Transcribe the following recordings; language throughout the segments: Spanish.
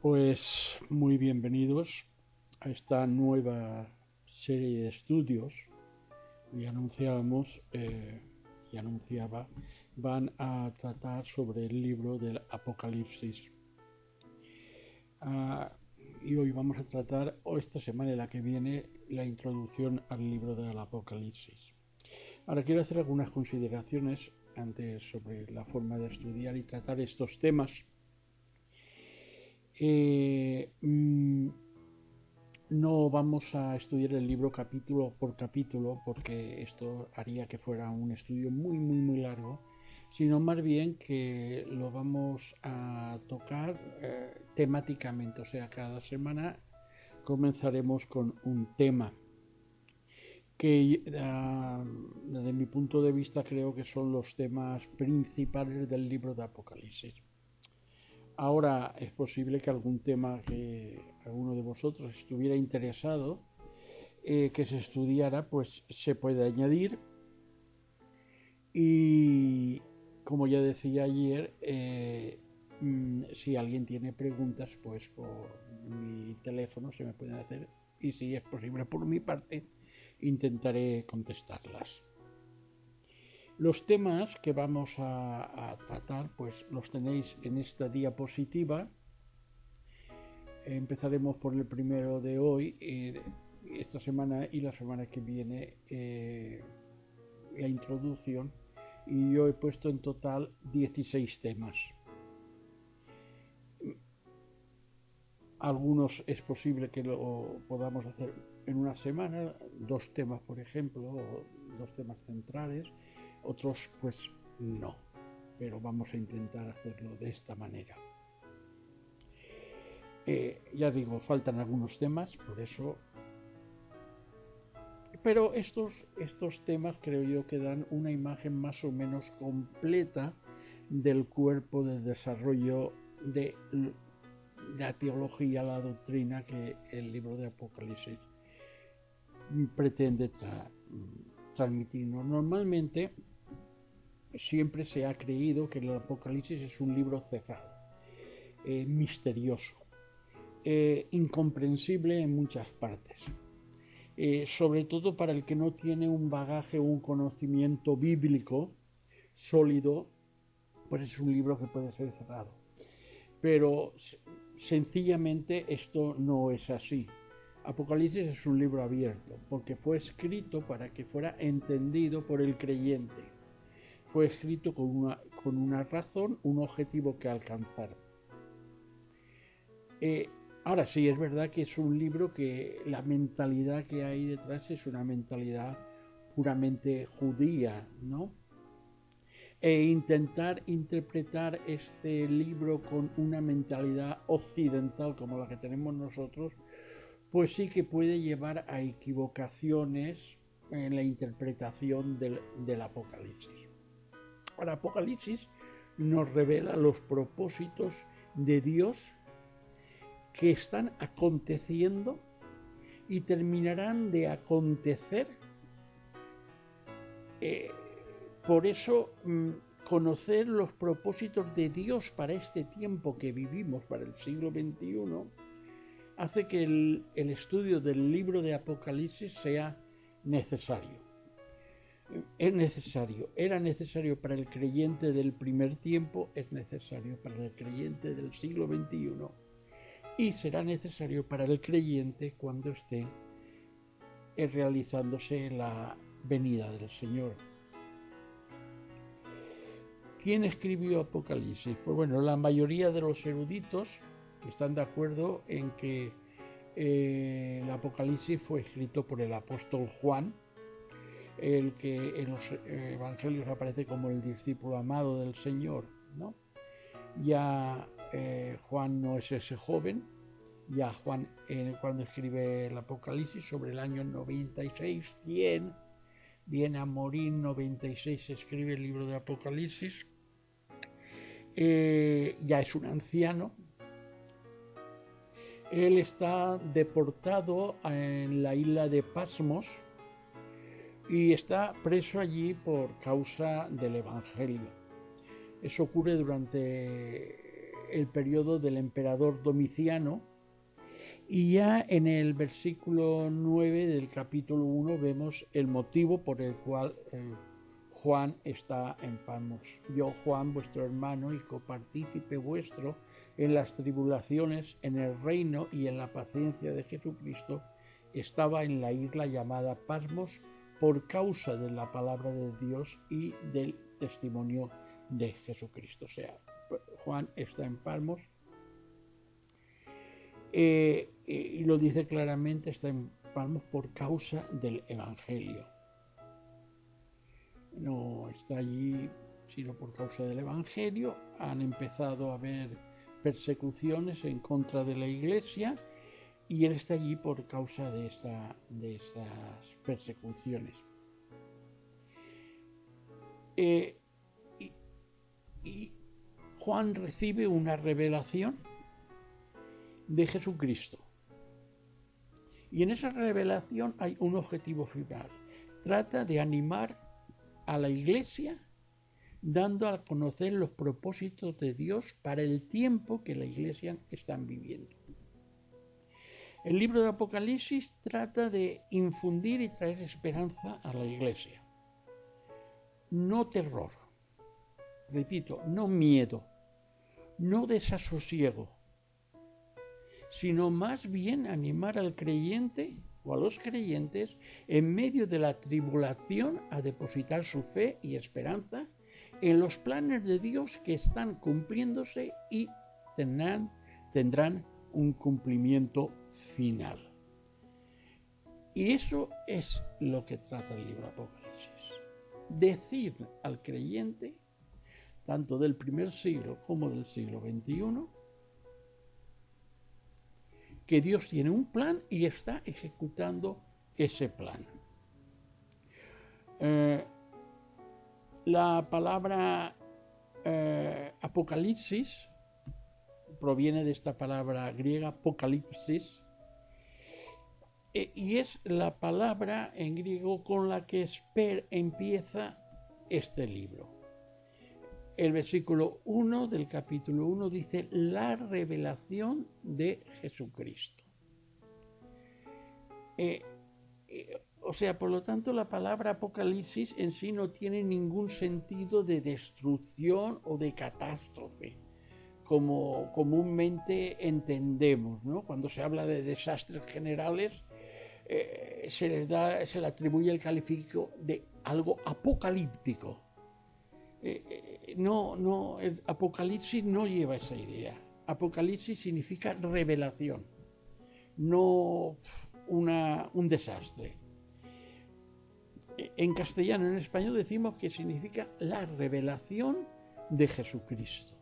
Pues muy bienvenidos a esta nueva serie de estudios y anunciaba, van a tratar sobre el libro del Apocalipsis. Y hoy vamos a tratar, o esta semana y la que viene, la introducción al libro del Apocalipsis. Ahora quiero hacer algunas consideraciones antes sobre la forma de estudiar y tratar estos temas. No vamos a estudiar el libro capítulo por capítulo porque esto haría que fuera un estudio muy largo, sino más bien que lo vamos a tocar temáticamente, o sea, cada semana comenzaremos con un tema que desde mi punto de vista creo que son los temas principales del libro de Apocalipsis. Ahora es posible que algún tema que alguno de vosotros estuviera interesado que se estudiara, pues se puede añadir. Y como ya decía ayer, si alguien tiene preguntas, pues por mi teléfono se me pueden hacer y si es posible por mi parte, intentaré contestarlas. Los temas que vamos a tratar, pues los tenéis en esta diapositiva. Empezaremos por el primero de hoy, esta semana y la semana que viene la introducción, y yo he puesto en total 16 temas. Algunos es posible que lo podamos hacer en una semana, 2 temas por ejemplo, o 2 temas centrales, otros pues no, pero vamos a intentar hacerlo de esta manera. Ya digo, faltan algunos temas, por eso. Pero estos temas creo yo que dan una imagen más o menos completa del cuerpo de desarrollo de la teología, la doctrina que el libro de Apocalipsis pretende transmitirnos. Normalmente siempre se ha creído que el Apocalipsis es un libro cerrado, misterioso, incomprensible en muchas partes. Sobre todo para el que no tiene un bagaje o un conocimiento bíblico sólido, pues es un libro que puede ser cerrado. Pero sencillamente esto no es así. Apocalipsis es un libro abierto, porque fue escrito para que fuera entendido por el creyente. Fue escrito con una razón, un objetivo que alcanzar. Ahora sí, es verdad que es un libro que la mentalidad que hay detrás es una mentalidad puramente judía, ¿no? E intentar interpretar este libro con una mentalidad occidental como la que tenemos nosotros, pues sí que puede llevar a equivocaciones en la interpretación del Apocalipsis. El Apocalipsis nos revela los propósitos de Dios que están aconteciendo y terminarán de acontecer. Por eso, conocer los propósitos de Dios para este tiempo que vivimos, para el siglo XXI, hace que el estudio del libro de Apocalipsis sea necesario. Es necesario, era necesario para el creyente del primer tiempo, es necesario para el creyente del siglo XXI. Y será necesario para el creyente cuando esté realizándose la venida del Señor. ¿Quién escribió Apocalipsis? Pues bueno, la mayoría de los eruditos están de acuerdo en que el Apocalipsis fue escrito por el apóstol Juan, el que en los evangelios aparece como el discípulo amado del Señor, ¿no? Ya Juan no es ese joven. Ya Juan, cuando escribe el Apocalipsis, sobre el año 96, 100, viene a morir, 96 escribe el libro de Apocalipsis. Ya es un anciano. Él está deportado en la isla de Patmos y está preso allí por causa del Evangelio. Eso ocurre durante el periodo del emperador Domiciano, y ya en el versículo 9 del capítulo 1 vemos el motivo por el cual Juan está en Patmos. Yo, Juan, vuestro hermano y copartícipe vuestro en las tribulaciones, en el reino y en la paciencia de Jesucristo, estaba en la isla llamada Patmos por causa de la palabra de Dios y del testimonio de Jesucristo. O sea, Juan está en Patmos y lo dice claramente, está en Patmos por causa del Evangelio. No está allí sino por causa del Evangelio. Han empezado a haber persecuciones en contra de la Iglesia y él está allí por causa de esas persecuciones. Y Juan recibe una revelación de Jesucristo. Y en esa revelación hay un objetivo final. Trata de animar a la Iglesia dando a conocer los propósitos de Dios para el tiempo que la Iglesia está viviendo. El libro de Apocalipsis trata de infundir y traer esperanza a la Iglesia. No terror, repito, no miedo, no desasosiego, sino más bien animar al creyente o a los creyentes en medio de la tribulación a depositar su fe y esperanza en los planes de Dios que están cumpliéndose y tendrán un cumplimiento final. Y eso es lo que trata el libro de Apocalipsis. Decir al creyente, tanto del primer siglo como del siglo XXI, que Dios tiene un plan y está ejecutando ese plan. La palabra Apocalipsis proviene de esta palabra griega apocalipsis y es la palabra en griego con la que empieza este libro. El versículo 1 del capítulo 1 dice la revelación de Jesucristo. O sea, por lo tanto, la palabra apocalipsis en sí no tiene ningún sentido de destrucción o de catástrofe, como comúnmente entendemos, ¿no? Cuando se habla de desastres generales, se le atribuye el calificativo de algo apocalíptico. No, el Apocalipsis no lleva esa idea. Apocalipsis significa revelación, no un desastre. En castellano, en español decimos que significa la revelación de Jesucristo.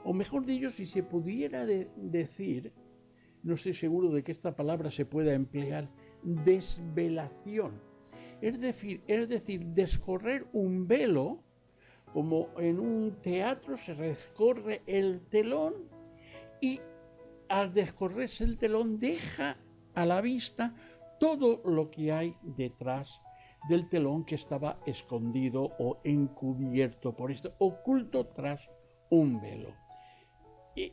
O mejor dicho, si se pudiera decir, no estoy seguro de que esta palabra se pueda emplear, desvelación. Es decir, descorrer un velo, como en un teatro se descorre el telón y al descorrerse el telón deja a la vista todo lo que hay detrás del telón que estaba escondido o encubierto por esto, oculto tras un velo. Y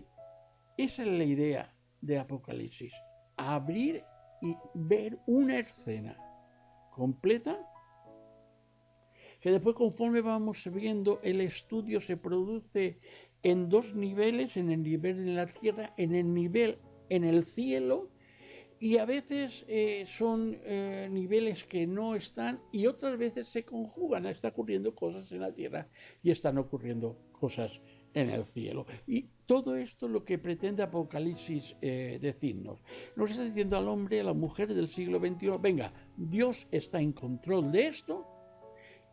esa es la idea de Apocalipsis, abrir y ver una escena completa que después, conforme vamos viendo, el estudio se produce en dos niveles, en el nivel en la tierra, en el nivel en el cielo, y a veces son niveles que no están y otras veces se conjugan. Está ocurriendo cosas en la tierra y están ocurriendo cosas en el cielo. Y todo esto lo que pretende Apocalipsis decirnos. Nos está diciendo al hombre, a la mujer del siglo XXI, venga, Dios está en control de esto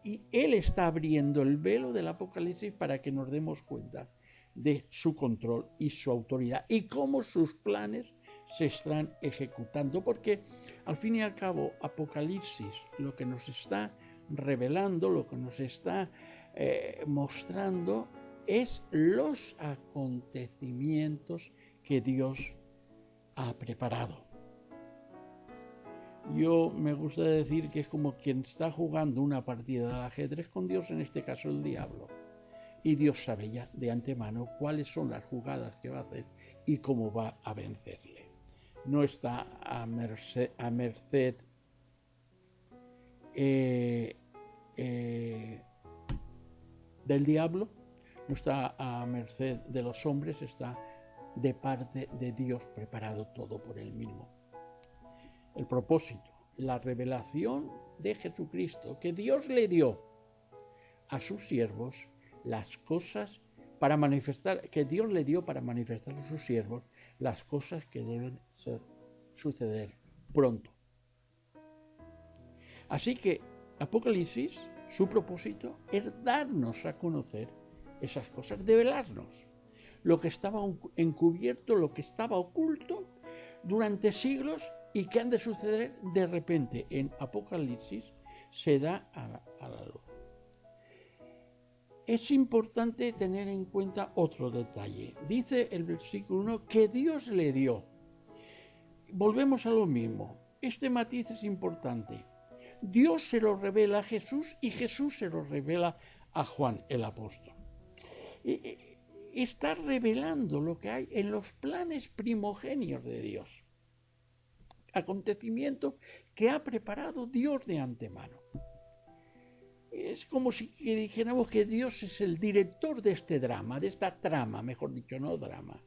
y Él está abriendo el velo del Apocalipsis para que nos demos cuenta de su control y su autoridad y cómo sus planes se están ejecutando, porque al fin y al cabo Apocalipsis lo que nos está revelando, lo que nos está mostrando es los acontecimientos que Dios ha preparado. Yo me gusta decir que es como quien está jugando una partida de ajedrez con Dios, en este caso el diablo. y Dios sabe ya de antemano cuáles son las jugadas que va a hacer y cómo va a vencerle. No está a merced del diablo, no está a merced de los hombres, está de parte de Dios, preparado todo por él mismo. El propósito, la revelación de Jesucristo que Dios le dio a sus siervos, las cosas para manifestar, que Dios le dio para manifestar a sus siervos las cosas que deben suceder pronto. Así que Apocalipsis, su propósito es darnos a conocer esas cosas, develarnos lo que estaba encubierto, lo que estaba oculto durante siglos y que han de suceder de repente. En Apocalipsis se da a la luz. Es importante tener en cuenta otro detalle. Dice el versículo 1 que Dios le dio. Volvemos a lo mismo. Este matiz es importante. Dios se lo revela a Jesús y Jesús se lo revela a Juan el apóstol. Está revelando lo que hay en los planes primogenios de Dios. Acontecimientos que ha preparado Dios de antemano. Es como si dijéramos que Dios es el director de este drama, de esta trama, mejor dicho, no drama.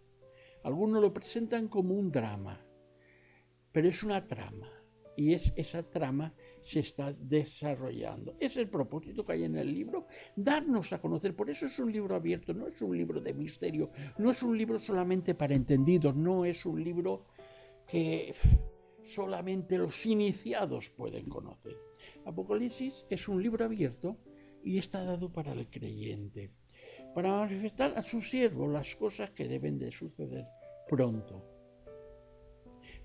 Algunos lo presentan como un drama, pero es una trama, y esa trama se está desarrollando. Ese es el propósito que hay en el libro, darnos a conocer. Por eso es un libro abierto, no es un libro de misterio, no es un libro solamente para entendidos, no es un libro que solamente los iniciados pueden conocer. Apocalipsis es un libro abierto y está dado para el creyente, para manifestar a sus siervos las cosas que deben de suceder pronto.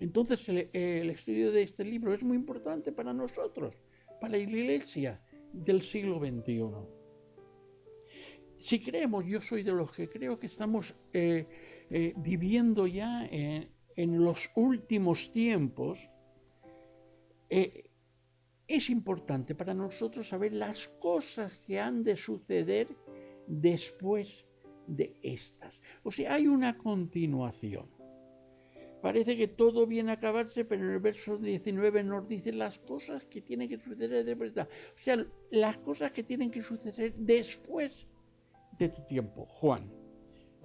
Entonces el estudio de este libro es muy importante para nosotros, para la Iglesia del siglo XXI. Si creemos, yo soy de los que creo que estamos viviendo ya en los últimos tiempos, es importante para nosotros saber las cosas que han de suceder después de estas. O sea, hay una continuación. Parece que todo viene a acabarse, pero en el verso 19 nos dice las cosas que tienen que suceder después de esta. O sea, las cosas que tienen que suceder después de tu tiempo, Juan.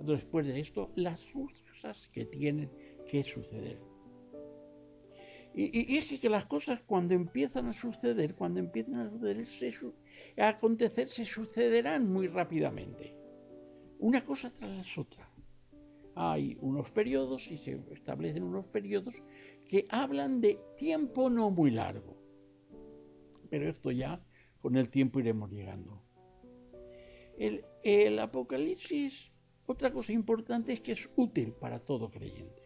Después de esto, las cosas que tienen que suceder. Y es que las cosas cuando empiezan a suceder, a acontecer, se sucederán muy rápidamente. Una cosa tras la otra. Hay unos periodos y se establecen unos periodos que hablan de tiempo no muy largo. Pero esto ya con el tiempo iremos llegando. El Apocalipsis, otra cosa importante es que es útil para todo creyente.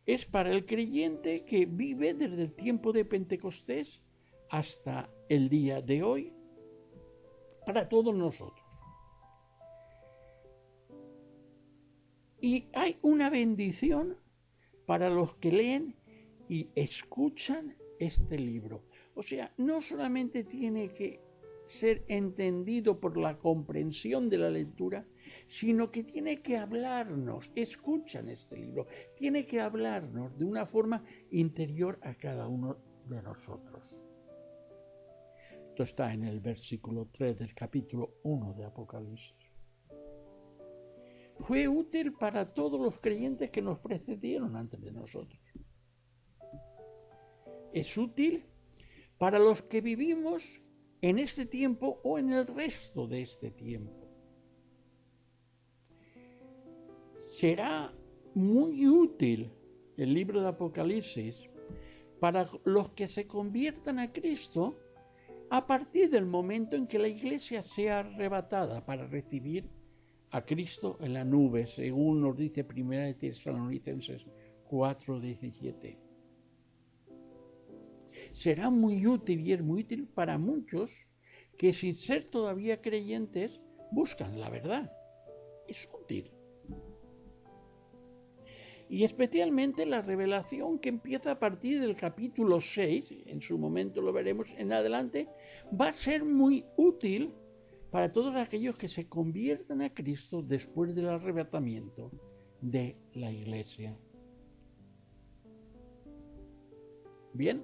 Es para el creyente que vive desde el tiempo de Pentecostés hasta el día de hoy, para todos nosotros. Y hay una bendición para los que leen y escuchan este libro. O sea, no solamente tiene que ser entendido por la comprensión de la lectura, sino que tiene que hablarnos, escuchan este libro, tiene que hablarnos de una forma interior a cada uno de nosotros. Esto está en el versículo 3 del capítulo 1 de Apocalipsis. Fue útil para todos los creyentes que nos precedieron antes de nosotros. Es útil para los que vivimos en este tiempo o en el resto de este tiempo. Será muy útil el libro de Apocalipsis para los que se conviertan a Cristo a partir del momento en que la Iglesia sea arrebatada para recibir a Cristo en la nube, según nos dice 1 Tesalonicenses 4:17. Será muy útil y es muy útil para muchos que sin ser todavía creyentes buscan la verdad. Es útil. Y especialmente la revelación que empieza a partir del capítulo 6, en su momento lo veremos en adelante, va a ser muy útil para todos aquellos que se conviertan a Cristo después del arrebatamiento de la Iglesia. Bien,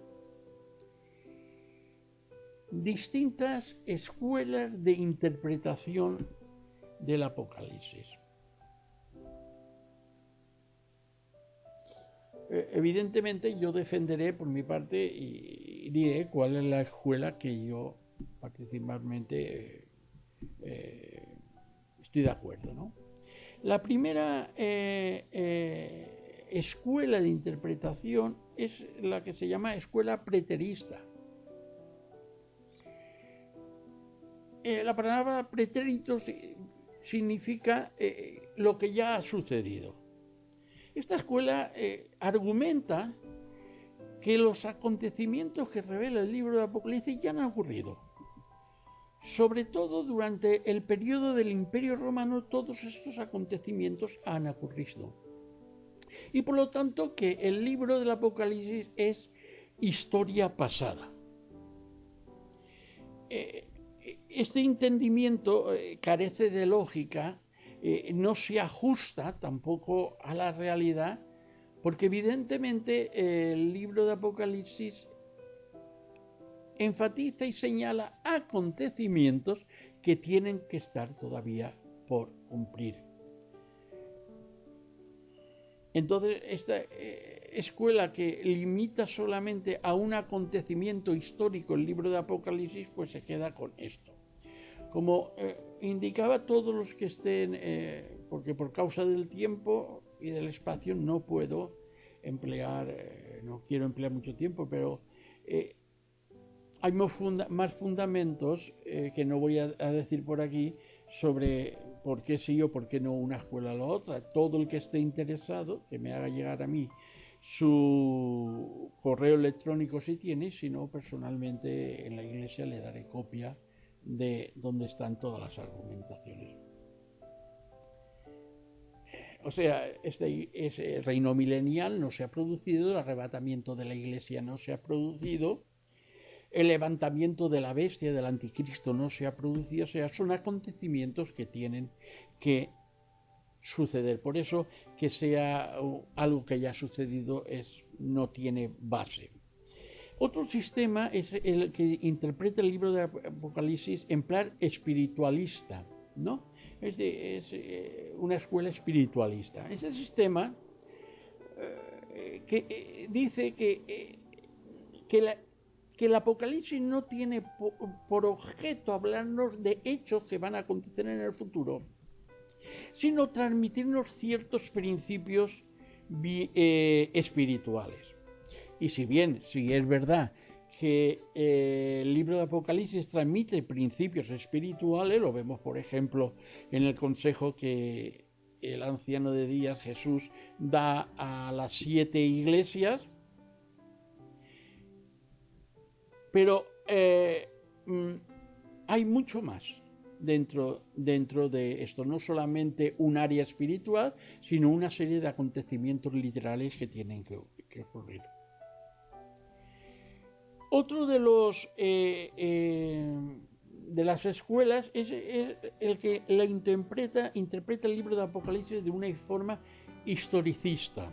distintas escuelas de interpretación del Apocalipsis. Evidentemente yo defenderé por mi parte y diré cuál es la escuela que yo particularmente estoy de acuerdo, ¿no? La primera escuela de interpretación es la que se llama escuela preterista. La palabra pretérito significa lo que ya ha sucedido. Esta escuela argumenta que los acontecimientos que revela el libro de Apocalipsis ya han ocurrido. Sobre todo durante el periodo del Imperio Romano, todos estos acontecimientos han ocurrido. Y por lo tanto que el libro del Apocalipsis es historia pasada. Este entendimiento carece de lógica, no se ajusta tampoco a la realidad, porque evidentemente el libro de Apocalipsis enfatiza y señala acontecimientos que tienen que estar todavía por cumplir. Entonces, esta escuela que limita solamente a un acontecimiento histórico el libro de Apocalipsis, pues se queda con esto. Como indicaba, todos los que estén, porque por causa del tiempo y del espacio no puedo emplear, no quiero emplear mucho tiempo, pero hay más fundamentos que no voy a decir por aquí sobre por qué sí o por qué no una escuela o la otra. Todo el que esté interesado, que me haga llegar a mí su correo electrónico si tiene, si no, personalmente en la iglesia le daré copia de donde están todas las argumentaciones. O sea, ese reino milenial no se ha producido, el arrebatamiento de la iglesia no se ha producido, el levantamiento de la bestia, del anticristo, no se ha producido. O sea, son acontecimientos que tienen que suceder. Por eso que sea algo que haya sucedido no tiene base. Otro sistema es el que interpreta el libro de Apocalipsis en plan espiritualista, ¿no? Es una escuela espiritualista. Ese sistema que dice que el Apocalipsis no tiene por objeto hablarnos de hechos que van a acontecer en el futuro, sino transmitirnos ciertos principios espirituales. Y si es verdad que el libro de Apocalipsis transmite principios espirituales, lo vemos por ejemplo en el consejo que el anciano de días, Jesús, da a las 7 iglesias, pero hay mucho más dentro de esto, no solamente un área espiritual, sino una serie de acontecimientos literales que tienen que ocurrir. Otro de las escuelas es el que interpreta el libro de Apocalipsis de una forma historicista.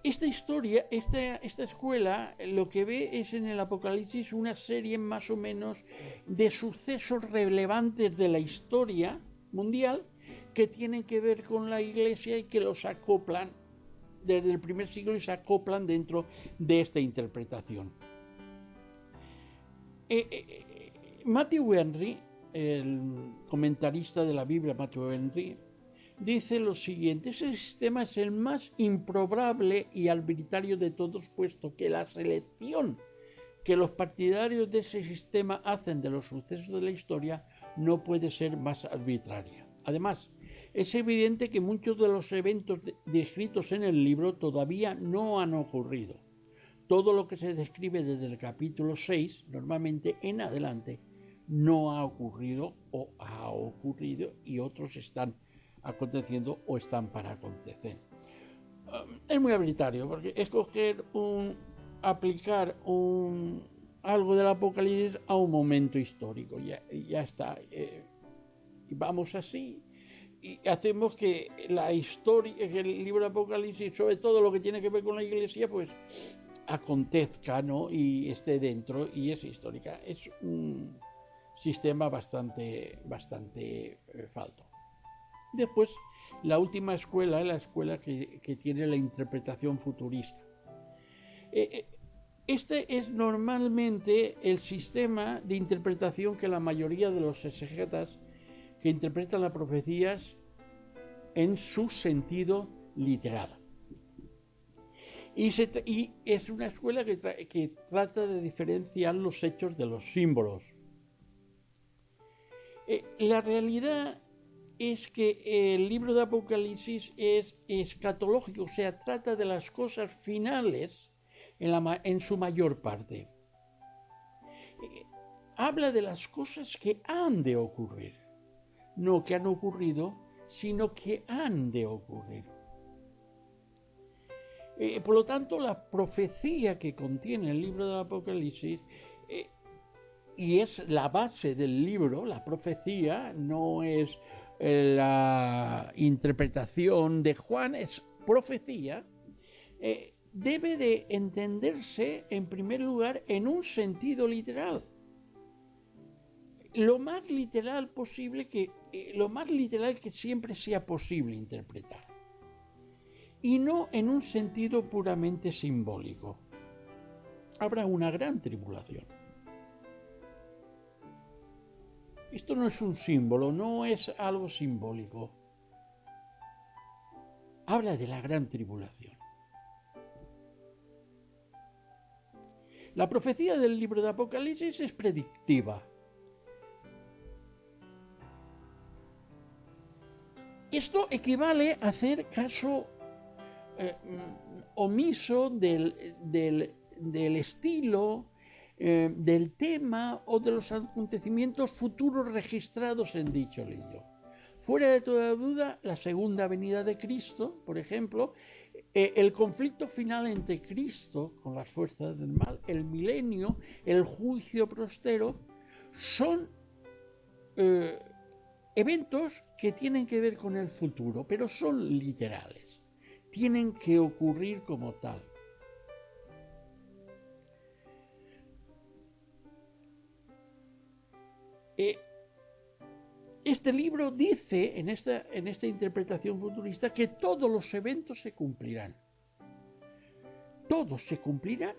Esta historia, esta escuela, lo que ve es en el Apocalipsis una serie más o menos de sucesos relevantes de la historia mundial que tienen que ver con la Iglesia y que los acoplan desde el primer siglo y se acoplan dentro de esta interpretación. Matthew Henry, el comentarista de la Biblia, Matthew Henry, dice lo siguiente: ese sistema es el más improbable y arbitrario de todos, puesto que la selección que los partidarios de ese sistema hacen de los sucesos de la historia no puede ser más arbitraria. Además, es evidente que muchos de los eventos descritos en el libro todavía no han ocurrido. Todo lo que se describe desde el capítulo 6, normalmente en adelante, no ha ocurrido o ha ocurrido y otros están aconteciendo o están para acontecer. Es muy arbitrario porque aplicar un algo del Apocalipsis a un momento histórico. Ya está. Y vamos así. Y hacemos que la historia, que el libro de Apocalipsis, sobre todo lo que tiene que ver con la Iglesia, pues acontezca, ¿no? Y esté dentro y es histórica. Es un sistema bastante falto. Después, la última escuela es la escuela que tiene la interpretación futurista. Este es normalmente el sistema de interpretación que la mayoría de los exegetas que interpretan las profecías en su sentido literal. Y es una escuela que trata de diferenciar los hechos de los símbolos. La realidad es que el libro de Apocalipsis es escatológico, o sea, trata de las cosas finales en su mayor parte. Habla de las cosas que han de ocurrir, no que han ocurrido, sino que han de ocurrir. Por lo tanto, la profecía que contiene el libro del Apocalipsis, y es la base del libro, la profecía no es la interpretación de Juan, es profecía, debe de entenderse en primer lugar en un sentido literal. Lo más literal posible lo más literal que siempre sea posible interpretar. Y no en un sentido puramente simbólico. Habrá una gran tribulación. Esto no es un símbolo, no es algo simbólico. Habla de la gran tribulación. La profecía del libro de Apocalipsis es predictiva. Esto equivale a hacer caso omiso del estilo, del tema o de los acontecimientos futuros registrados en dicho libro. Fuera de toda duda, la segunda venida de Cristo, por ejemplo, el conflicto final entre Cristo con las fuerzas del mal, el milenio, el juicio postero, son eventos que tienen que ver con el futuro, pero son literales. Tienen que ocurrir como tal. Este libro dice, en esta interpretación futurista, que todos los eventos se cumplirán. Todos se cumplirán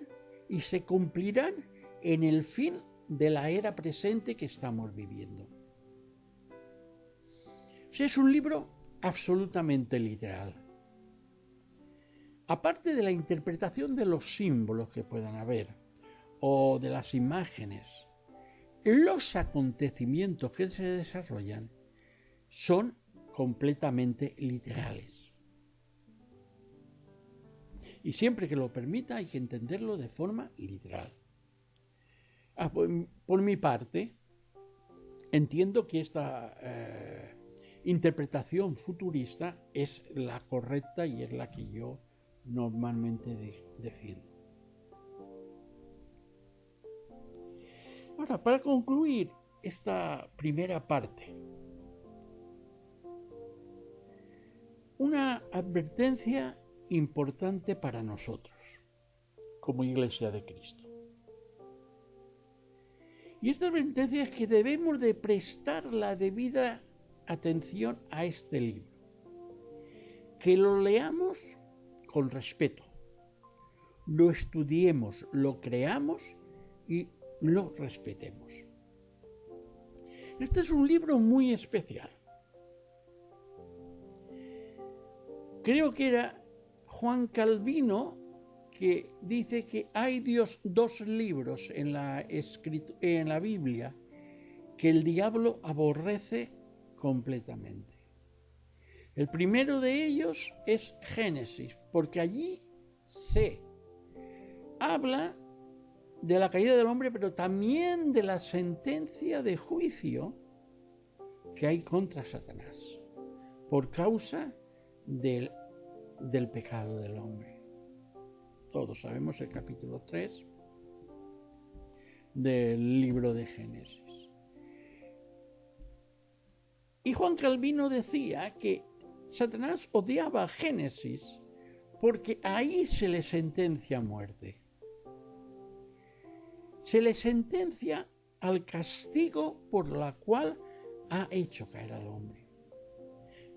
y se cumplirán en el fin de la era presente que estamos viviendo. O sea, es un libro absolutamente literal. Aparte de la interpretación de los símbolos que puedan haber o de las imágenes, los acontecimientos que se desarrollan son completamente literales. Y siempre que lo permita hay que entenderlo de forma literal. Por mi parte, entiendo que esta interpretación futurista es la correcta y es la que yo normalmente defiendo. Ahora, para concluir esta primera parte, una advertencia importante para nosotros, como Iglesia de Cristo. Y esta advertencia es que debemos de prestar la debida atención a este libro, que lo leamos con respeto, lo estudiemos, lo creamos y lo respetemos. Este es un libro muy especial. Creo que era Juan Calvino que dice que hay dos libros en la Biblia que el diablo aborrece completamente. El primero de ellos es Génesis, porque allí se habla de la caída del hombre, pero también de la sentencia de juicio que hay contra Satanás por causa del pecado del hombre. Todos sabemos el capítulo 3. del libro de Génesis. Y Juan Calvino decía que Satanás odiaba Génesis porque ahí se le sentencia a muerte. Se le sentencia al castigo por la cual ha hecho caer al hombre.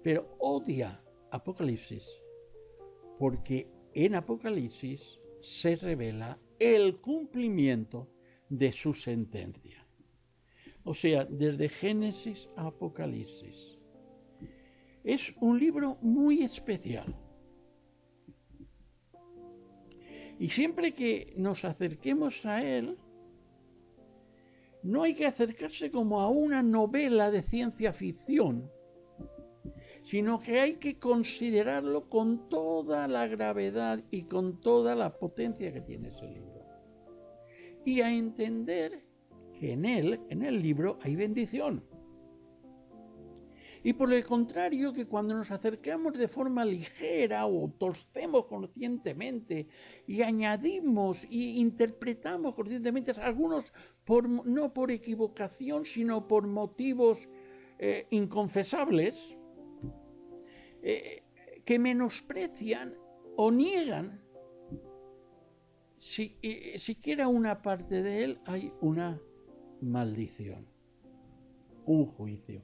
Pero odia Apocalipsis porque en Apocalipsis se revela el cumplimiento de su sentencia. O sea, desde Génesis a Apocalipsis. Es un libro muy especial. Y siempre que nos acerquemos a él, no hay que acercarse como a una novela de ciencia ficción, sino que hay que considerarlo con toda la gravedad y con toda la potencia que tiene ese libro. Y a entender que en el libro, hay bendición. Y por el contrario, que cuando nos acercamos de forma ligera o torcemos conscientemente y añadimos e interpretamos conscientemente, algunos no por equivocación, sino por motivos inconfesables, que menosprecian o niegan siquiera una parte de él, hay una maldición, un juicio.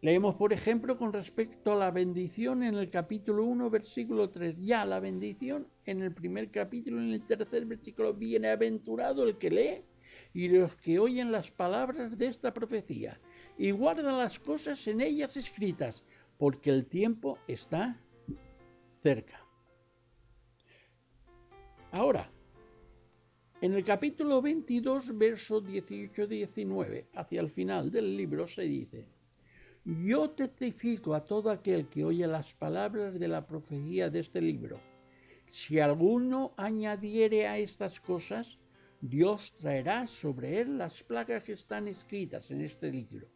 Leemos, por ejemplo, con respecto a la bendición en el capítulo 1, versículo 3. Ya la bendición en el primer capítulo, en el tercer versículo. Bienaventurado el que lee y los que oyen las palabras de esta profecía y guardan las cosas en ellas escritas, porque el tiempo está cerca. Ahora, en el capítulo 22, versos 18-19, hacia el final del libro se dice: yo testifico a todo aquel que oye las palabras de la profecía de este libro. Si alguno añadiere a estas cosas, Dios traerá sobre él las plagas que están escritas en este libro.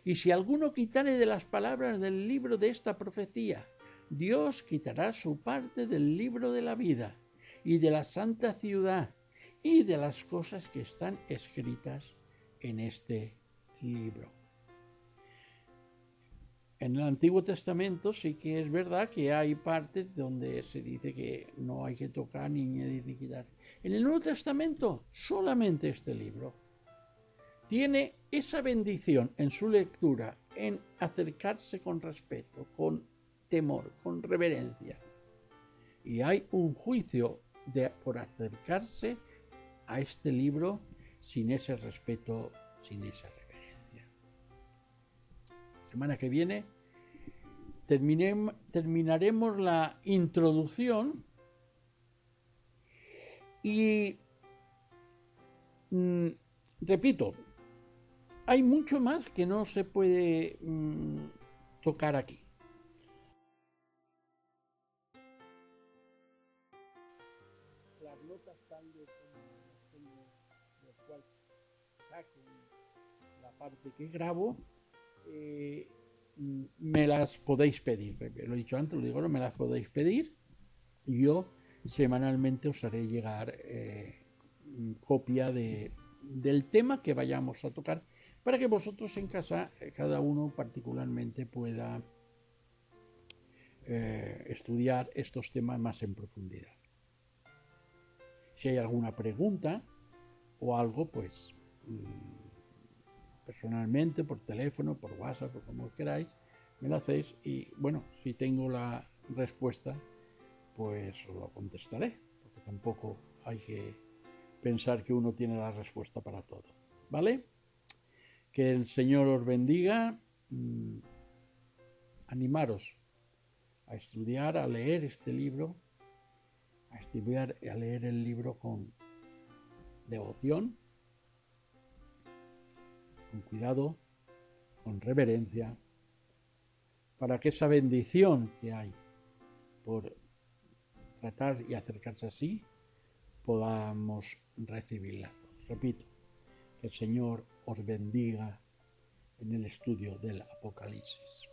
Y si alguno quitare de las palabras del libro de esta profecía, Dios quitará su parte del libro de la vida y de la santa ciudad y de las cosas que están escritas en este libro. En el Antiguo Testamento sí que es verdad que hay partes donde se dice que no hay que tocar ni añadir ni quitar. En el Nuevo Testamento solamente este libro tiene esa bendición en su lectura, en acercarse con respeto, con temor, con reverencia. Y hay un juicio por acercarse a este libro sin ese respeto, sin esa reverencia. Semana que viene terminaremos la introducción y repito, hay mucho más que no se puede tocar aquí. Las notas tal de cual saco la parte que grabo, me las podéis pedir. Lo he dicho antes, lo digo, no me las podéis pedir y yo semanalmente os haré llegar copia del tema que vayamos a tocar para que vosotros en casa, cada uno particularmente, pueda estudiar estos temas más en profundidad. Si hay alguna pregunta o algo, pues personalmente, por teléfono, por WhatsApp, o como queráis, me lo hacéis y bueno, si tengo la respuesta, pues os lo contestaré, porque tampoco hay que pensar que uno tiene la respuesta para todo, ¿vale? Que el Señor os bendiga, animaros a estudiar, a leer este libro, a estudiar y a leer el libro con devoción, con cuidado, con reverencia, para que esa bendición que hay por tratar y acercarse así, podamos recibirla. Repito, que el Señor os bendiga en el estudio del Apocalipsis.